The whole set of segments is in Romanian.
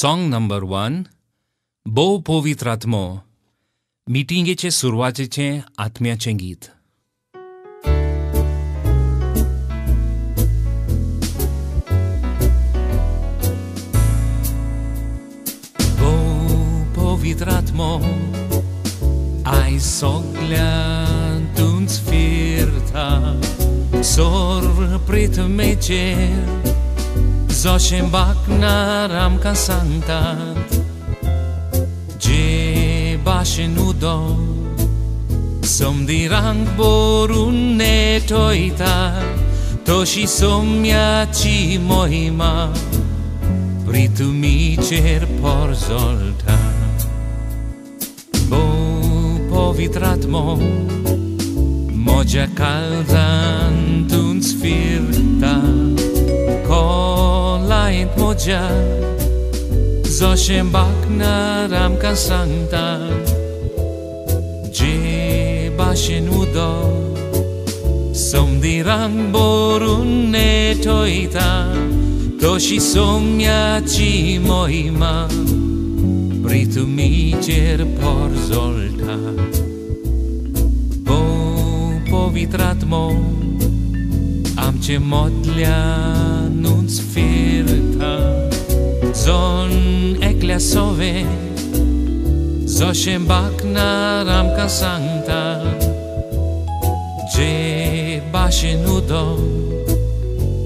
Song number 1 बो पवित्रात्मो मिटिंगेचे सुरवातेचे आत्म्याचे गीत. बो पवित्रात्मो आय सगळ्यांतून फिरता सोर प्रितमेचेर Zoshem baknar amkan santat Je bashen udo Som dirang borun netoita Toshi somia ci mohima Pritu mi cer porzolta Bo povitratmo Moja kaldantuns firta Kolait moja Zoshem baknar amkan santa Je bashen udo Som dirang borun netoita Toshi somia ci mohima Pritu mi cer porzolta Bo povitratmo Am ce modlia nu-ți firta Zon eclea sove Zoshem baknar amkan santa Je bashen udo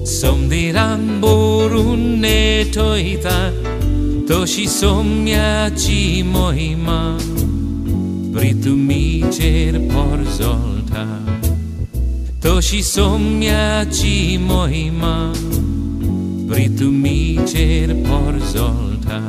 Som dirang borun netoita Toshi somia ci mohima Pritu mi cer porzolta Toshi somia ci mohima Pritu mi cer porzolta